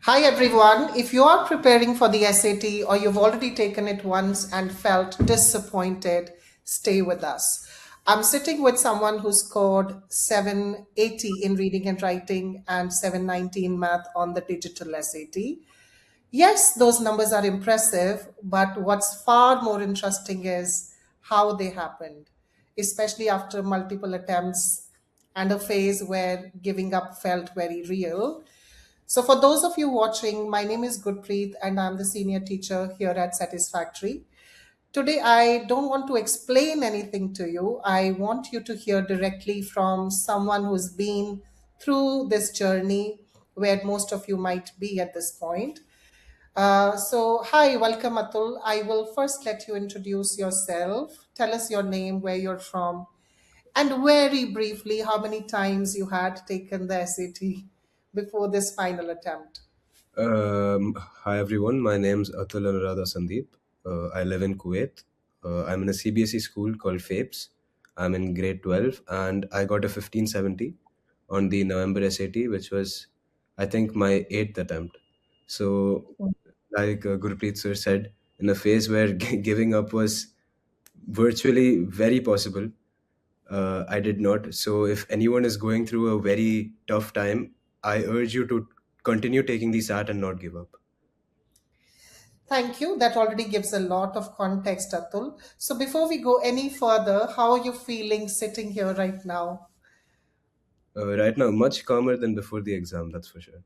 Hi everyone. If you are preparing for the SAT or you've already taken it once and felt disappointed, stay with us. I'm sitting with someone who scored 780 in reading and writing and 790 in math on the digital SAT. Yes, those numbers are impressive, but what's far more interesting is how they happened, especially after multiple attempts and a phase where giving up felt very real. So, for those of you watching, my name is Gurpreet and I'm the senior teacher here at Satisfactory. Today, I don't want to explain anything to you. I want you to hear directly from someone who's been through this journey where most of you might be at this point. Hi, welcome, Atul. I will first let you introduce yourself. Tell us your name, where you're from, and very briefly, how many times you had taken the SAT before this final attempt. Hi everyone, my name's Athul Anuradha Sandeep. I live in Kuwait. I'm in a CBSE school called FAPES. I'm in grade 12 and I got a 1570 on the November SAT, which was, I think, my eighth attempt. So, like Gurpreet sir said, in a phase where giving up was virtually very possible, I did not. So, if anyone is going through a very tough time, I urge you to continue taking the SAT and not give up. Thank you. That already gives a lot of context, Atul. So before we go any further, how are you feeling sitting here right now? Right now, much calmer than before the exam, that's for sure.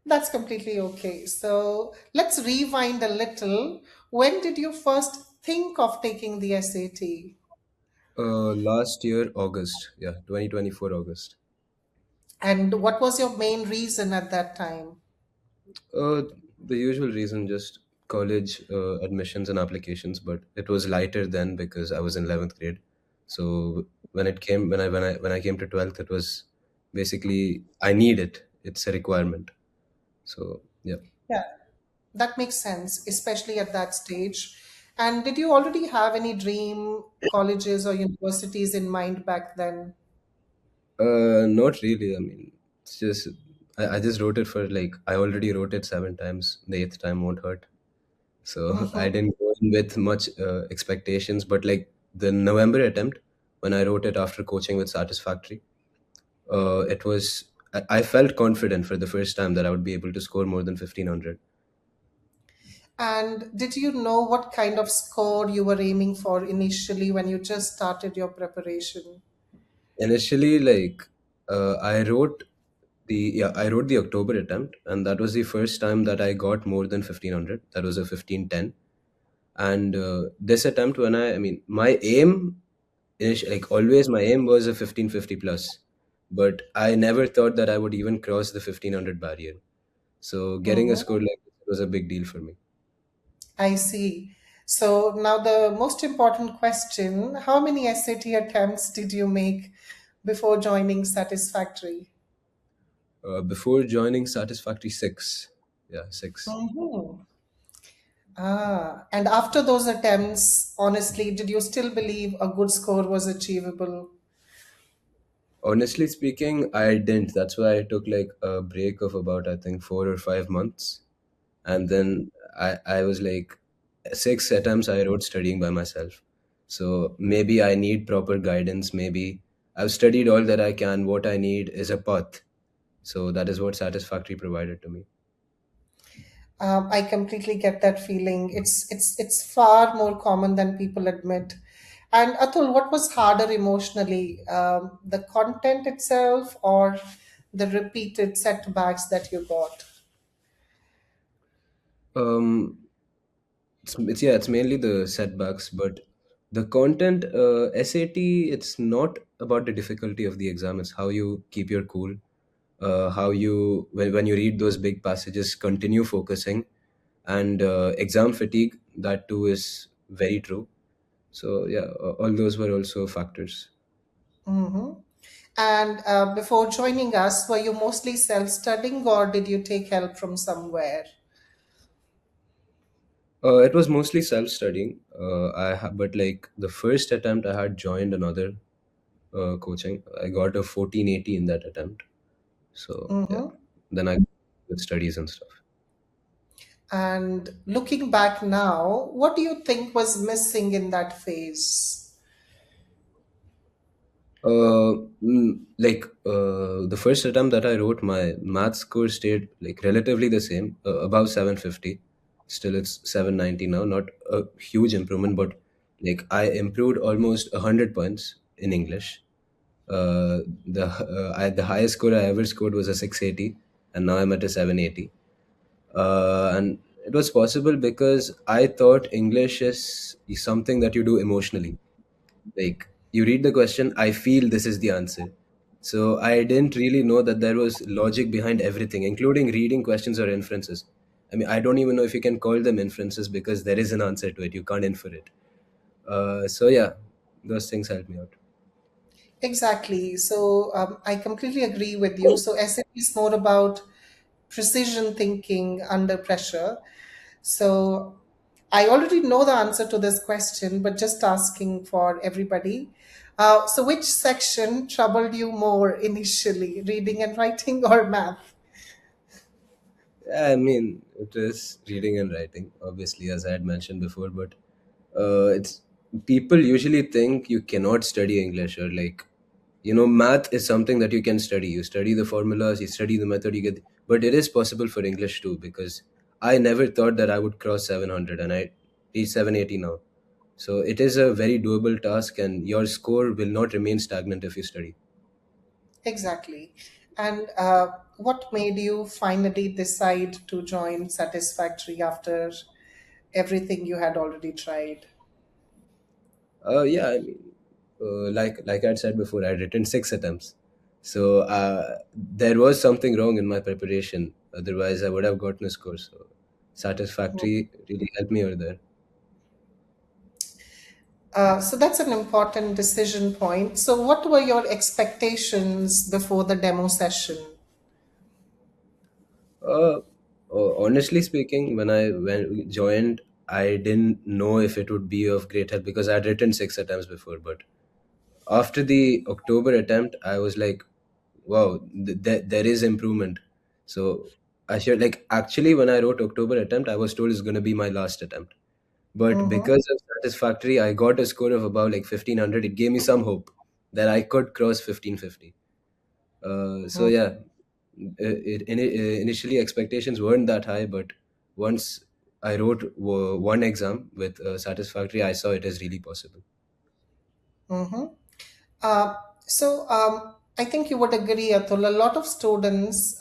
That's completely okay. So let's rewind a little. When did you first think of taking the SAT? Last year, August, yeah, 2024 August. And what was your main reason at that time? Uh, the usual reason, just college admissions and applications, but it was lighter then because I was in 11th grade. So when I came to 12th, it was basically I need it. It's a requirement. So yeah. Yeah, that makes sense, especially at that stage. And did you already have any dream colleges or universities in mind back then? Not really. I mean, it's just I just wrote it for like I already wrote it 7 times. The eighth time won't hurt. So I Mhm. didn't go in with much expectations, but like the November attempt, when I wrote it after coaching with Satisfactory, it was I felt confident for the first time that I would be able to score more than 1500. And did you know what kind of score you were aiming for initially when you just started your preparation? Initially, like I wrote the October attempt, and that was the first time that I got more than 1500. That was a 1510. And this attempt, I mean, my aim like always my aim was a 1550 plus, but I never thought that I would even cross the 1500 barrier. So getting a Mhm. score like this was a big deal for me. I see. So now the most important question, how many SAT attempts did you make before joining Satisfactory? Before joining Satisfactory, six. Yeah, six. Mhm. And after those attempts, honestly, did you still believe a good score was achievable? Honestly speaking, I didn't. That's why I took like a break of about, I think, 4 or 5 months. And then I was like, six attempts I wrote studying by myself. So maybe I need proper guidance. Maybe I've studied all that I can. What I need is a path. So that is what Satisfactory provided to me. I completely get that feeling. It's far more common than people admit. And Atul, what was harder emotionally, the content itself or the repeated setbacks that you got? Um, it's yeah, it's mainly the setbacks, but the content, SAT, it's not about the difficulty of the exam. It's how you keep your cool, how you when you read those big passages, continue focusing, and exam fatigue. That too is very true. So yeah, all those were also factors. Hmm. And before joining us, were you mostly self-studying or did you take help from somewhere? It was mostly self-studying. But like the first attempt, I had joined another coaching. I got a 1480 in that attempt. So yeah, Mm-hmm. then I with studies and stuff. And looking back now, what do you think was missing in that phase? The first attempt that I wrote, my math score stayed like relatively the same, above 750. Still, it's 790 now. Not a huge improvement, but like I improved almost 100 points in English. The highest score I ever scored was a 680, and now I'm at a 780. And it was possible because I thought English is something that you do emotionally. Like you read the question, I feel this is the answer. So I didn't really know that there was logic behind everything, including reading questions or inferences. I mean, I don't even know if you can call them inferences because there is an answer to it. You can't infer it. So yeah, those things helped me out. Exactly. So I completely agree with you. So SAP is more about precision thinking under pressure. So I already know the answer to this question, but just asking for everybody. So which section troubled you more initially, reading and writing or math? Yeah, I mean, it is reading and writing, obviously, as I had mentioned before, but it's people usually think you cannot study English or like, math is something that you can study. You study the formulas, you study the method, you get, but it is possible for English too because I never thought that I would cross 700 and I reach 780 now. So it is a very doable task, and your score will not remain stagnant if you study. Exactly. And what made you finally decide to join Satisfactory after everything you had already tried? Yeah, I mean, like I'd said before, I'd written 6 attempts, so there was something wrong in my preparation. Otherwise, I would have gotten a score. So, satisfactory really helped me over there. So that's an important decision point. So, what were your expectations before the demo session? Uh, Honestly speaking, when joined, I didn't know if it would be of great help because I'd written 6 attempts before. But after the October attempt, I was like, wow, there is improvement. So I should like actually when I wrote October attempt, I was told it's going to be my last attempt. But Mm-hmm, because of satisfactory, I got a score of about like 1500. It gave me some hope that I could cross 1550. So yeah, initially expectations weren't that high, but once I wrote one exam with satisfactory, I saw it as really possible. mm-hmm. Uh, so, I think you would agree, Atul. A lot of students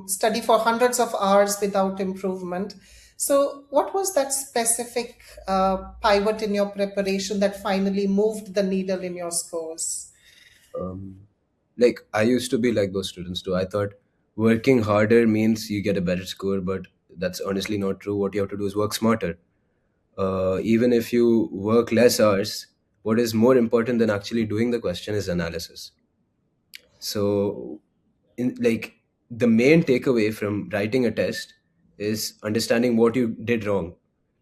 study for hundreds of hours without improvement. So, what was that specific pivot in your preparation that finally moved the needle in your scores? Um, like I used to be like those students too. I thought working harder means you get a better score, but that's honestly not true. What you have to do is work smarter. Even if you work less hours, what is more important than actually doing the question is analysis. So, in like the main takeaway from writing a test is understanding what you did wrong,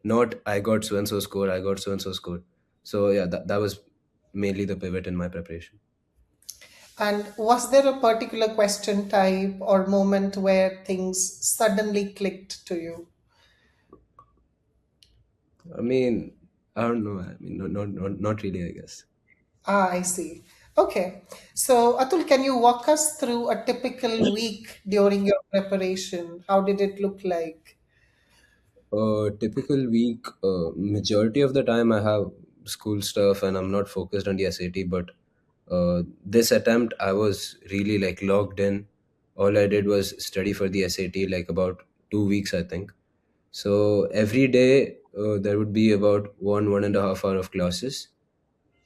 not I got so and so score, I got so and so score. So yeah, that was mainly the pivot in my preparation. And was there a particular question type or moment where things suddenly clicked to you? I mean, I don't know. I mean, not really, I guess. Ah, I see. Okay. So, Atul, can you walk us through a typical week during your preparation? How did it look like? Typical week, majority of the time I have school stuff and I'm not focused on the SAT. But this attempt, I was really like logged in. All I did was study for the SAT, like about 2 weeks, I think. So every day there would be about 1.5 hour of classes.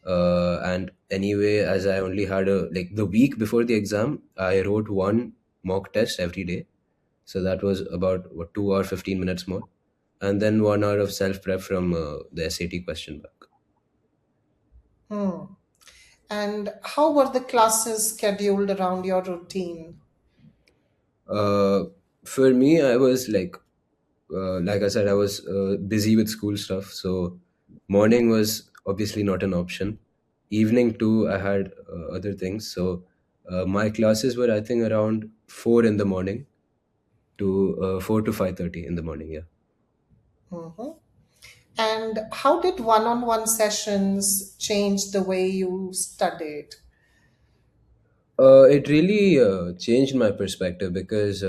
And anyway, as I only had a like the week before the exam, I wrote one mock test every day. So that was about what 2 hour 15 minutes more, and then 1 hour of self prep from the SAT question bank. Hmm. And how were the classes scheduled around your routine? Uh, for me, I was like I said, I was busy with school stuff. So morning was obviously not an option. Evening too, I had other things. So my classes were I think around 4 in the morning, to 4 to 5:30 in the morning. Yeah. Mhm. And how did one on one sessions change the way you studied? It really changed my perspective because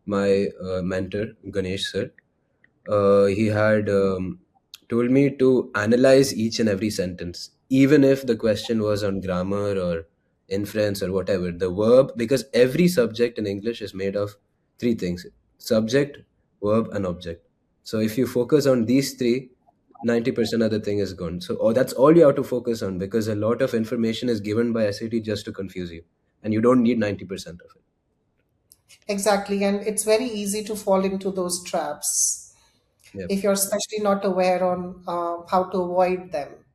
my mentor, Ganesh sir, he had told me to analyze each and every sentence, even if the question was on grammar or inference or whatever. The verb, because every subject in English is made of three things: subject, verb, and object. So if you focus on these three, 90% of the thing is gone. So that's all you have to focus on, because a lot of information is given by SAT just to confuse you, and you don't need 90% of it. Exactly, and it's very easy to fall into those traps Yeah. if you're especially not aware on how to avoid them.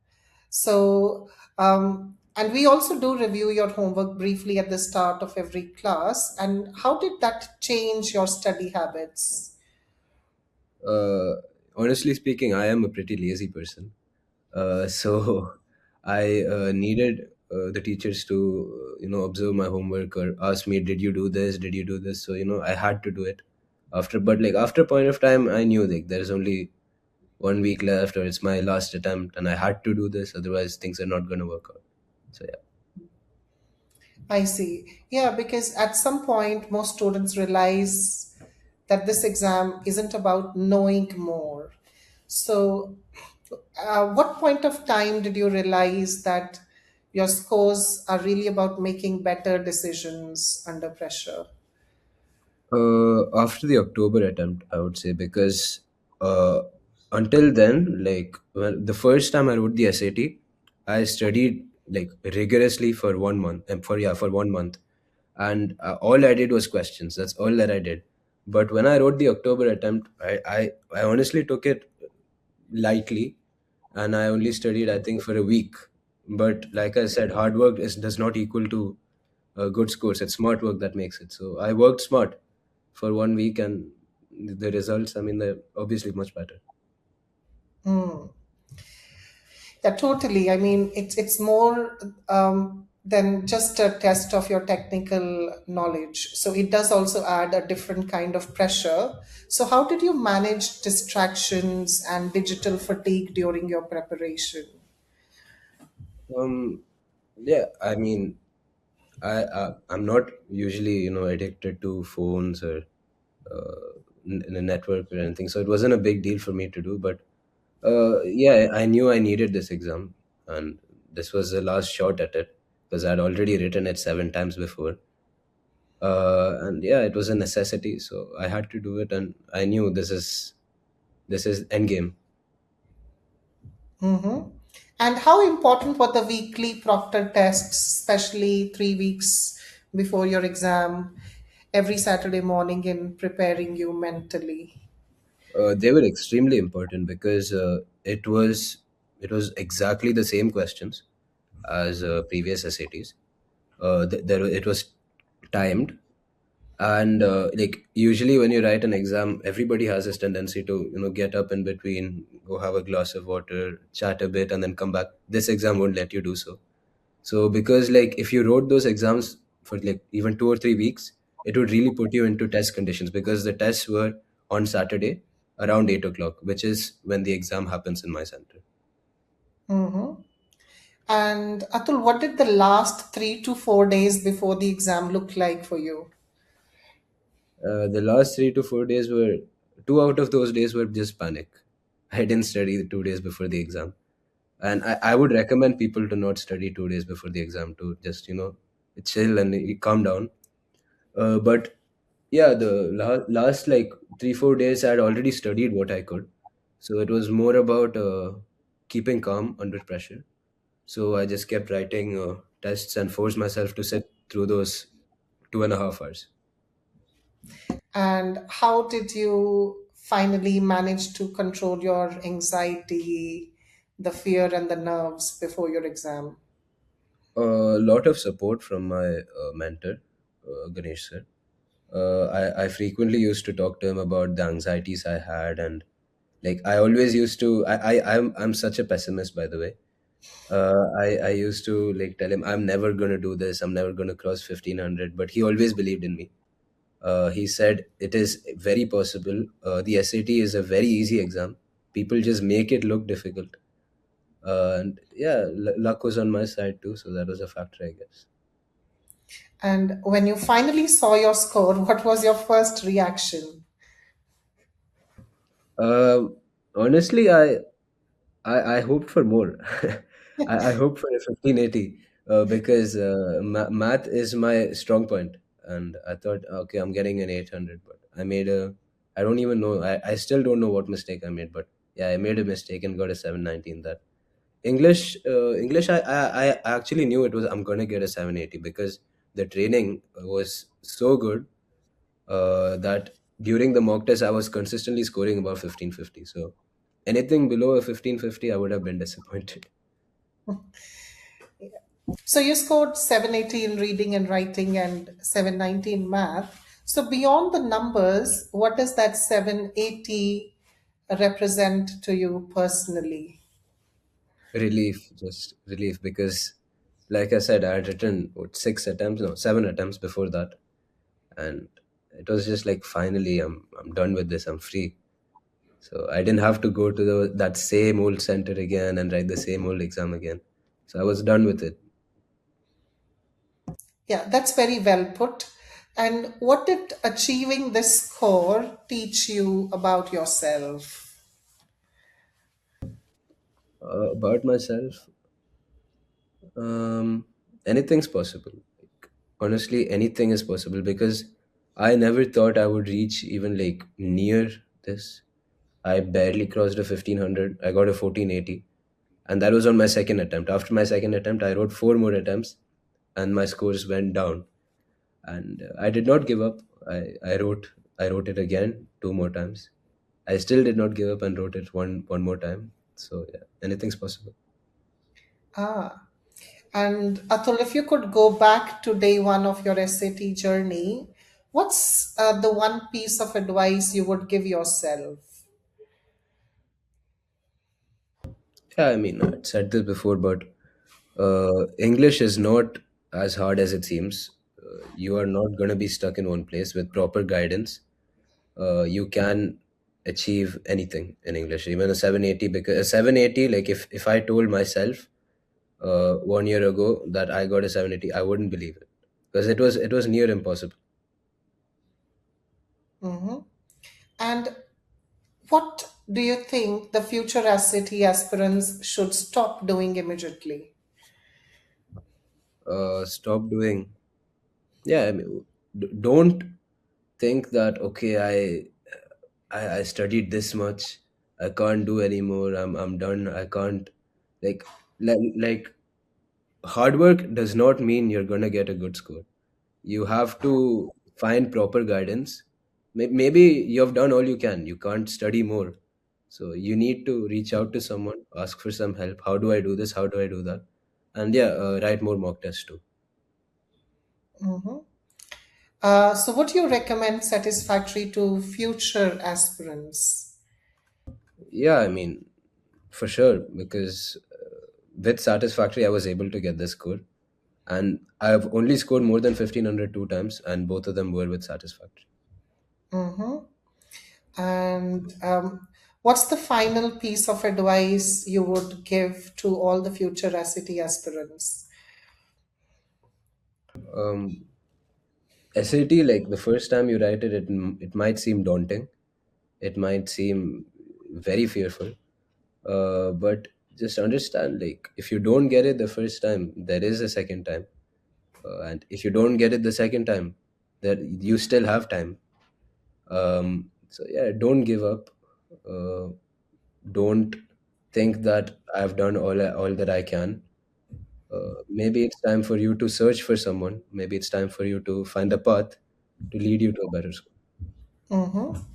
So, and we also do review your homework briefly at the start of every class. And how did that change your study habits? Uh, Honestly speaking, I am a pretty lazy person. So I needed the teachers to, observe my homework or ask me, "Did you do this? Did you do this?" So I had to do it after. But like after a point of time, I knew like there's only 1 week left, or it's my last attempt, and I had to do this. Otherwise, things are not going to work out. So yeah. I see. Yeah, because at some point, most students realize that this exam isn't about knowing more. So, what point of time did you realize that your scores are really about making better decisions under pressure? After the October attempt, I would say, because uh, until then, like when the first time I wrote the SAT, I studied like rigorously for 1 month, and for 1 month, and all I did was questions. That's all that I did. But when I wrote the October attempt, I honestly took it lightly, and I only studied, I think, for a week. But like I said, hard work does not equal to good scores. It's smart work that makes it. So I worked smart for 1 week, and the results, I mean, they're obviously much better. Hmm. Yeah, totally. I mean, it's more than just a test of your technical knowledge. So it does also add a different kind of pressure. So how did you manage distractions and digital fatigue during your preparation? um yeah, I mean, I'm not usually addicted to phones or network or anything, so it wasn't a big deal for me to do. But yeah, I knew I needed this exam, and this was the last shot at it, because I'd already written it 7 times before. And yeah, it was a necessity, so I had to do it, and I knew this is endgame. Mm-hmm. And how important were the weekly proctor tests, especially 3 weeks before your exam, every Saturday morning in preparing you mentally? They were extremely important, because it was exactly the same questions as previous SATs. It was timed, and like usually when you write an exam, everybody has this tendency to get up in between, go have a glass of water, chat a bit, and then come back. This exam won't let you do so. So because like if you wrote those exams for like even 2 or 3 weeks, it would really put you into test conditions, because the tests were on Saturday around 8 o'clock, which is when the exam happens in my center. Mm-hmm. And Atul, what did the last 3 to 4 days before the exam look like for you? The last 3 to 4 days were, two out of those days were just panic. I didn't study the 2 days before the exam, and I would recommend people to not study 2 days before the exam, to just chill and calm down. But yeah, the last like 3 4 days, I had already studied what I could, so it was more about keeping calm under pressure. So I just kept writing tests and forced myself to sit through those 2.5 hours. And how did you finally manage to control your anxiety, the fear, and the nerves before your exam? A lot of support from my mentor, Ganesh sir. I frequently used to talk to him about the anxieties I had, and like I always used to. I'm such a pessimist, by the way. I used to like tell him I'm never gonna do this. I'm never gonna cross 1500. But he always believed in me. He said it is very possible. The SAT is a very easy exam. People just make it look difficult. And yeah, luck was on my side too, so that was a factor, I guess. And when you finally saw your score, what was your first reaction? Uh, Honestly, I hoped for more. I hoped for a 1580 because math is my strong point, and I thought, okay, I'm getting an 800, but I made a. I don't even know. I still don't know what mistake I made, but yeah, I made a mistake and got a 790 in that. English, I actually knew it was I'm gonna get a 780 because the training was so good that during the mock test I was consistently scoring above 1550. So anything below a 1550, I would have been disappointed. So you scored 780 in reading and writing and 790 in math. So beyond the numbers, what does that 780 represent to you personally? Relief, just relief, because like I said, I had written what, 6 attempts, no, 7 attempts before that, and it was just like finally I'm done with this. I'm free. So I didn't have to go to that same old center again and write the same old exam again. So I was done with it. Yeah, that's very well put. And what did achieving this score teach you about yourself? About myself, um, anything's possible. Like, honestly, anything is possible because I never thought I would reach even like near this. I barely crossed a 1500. I got a 1480, and that was on my second attempt. After my second attempt, I wrote four more attempts, and my scores went down. And I did not give up. I wrote it again two more times. I still did not give up and wrote it one more time. So yeah, anything's possible. Ah, and Atul, if you could go back to day one of your SAT journey, what's the one piece of advice you would give yourself? Yeah, I mean, I said this before, but English is not as hard as it seems. You are not going to be stuck in one place with proper guidance. You can achieve anything in English, even a 780. Because a 780, like if I told myself 1 year ago that I got a 780, I wouldn't believe it because it was near impossible. Mhm. And what do you think the future SAT aspirants should stop doing immediately? Stop doing. Yeah, I mean, don't think that okay, I studied this much, I can't do anymore. I'm done. I can't like like hard work does not mean you're gonna get a good score. You have to find proper guidance. Maybe you've done all you can. You can't study more. So you need to reach out to someone, ask for some help. How do I do this? How do I do that? And yeah, write more mock tests too. Mhm. So, what do you recommend satisfactory to future aspirants? Yeah, I mean, for sure, because with Satisfactory, I was able to get this score. And I've only scored more than 1500 two times, and both of them were with Satisfactory. Mhm. And what's the final piece of advice you would give to all the future SAT aspirants? Um, SAT, like the first time you write it, it might seem daunting. It might seem very fearful. But just understand, like, if you don't get it the first time, there is a second time. And if you don't get it the second time, that you still have time. So yeah, don't give up. Uh, don't think that I've done all that I can. Maybe it's time for you to search for someone. Maybe it's time for you to find a path to lead you to a better school. Mhm.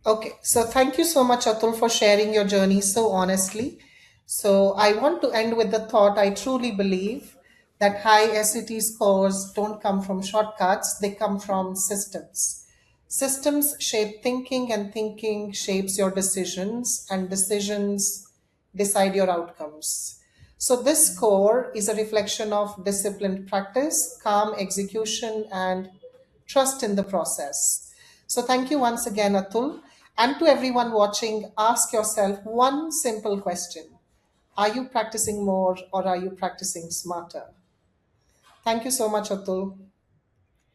Okay, so thank you so much, Atul, for sharing your journey so honestly. So, I want to end with the thought I truly believe that high SAT scores don't come from shortcuts, they come from systems. Systems shape thinking, and thinking shapes your decisions, and decisions decide your outcomes. So, this score is a reflection of disciplined practice, calm execution, and trust in the process. So, thank you once again, Atul. And to everyone watching, ask yourself one simple question: are you practicing more or are you practicing smarter? Thank you so much, Atul.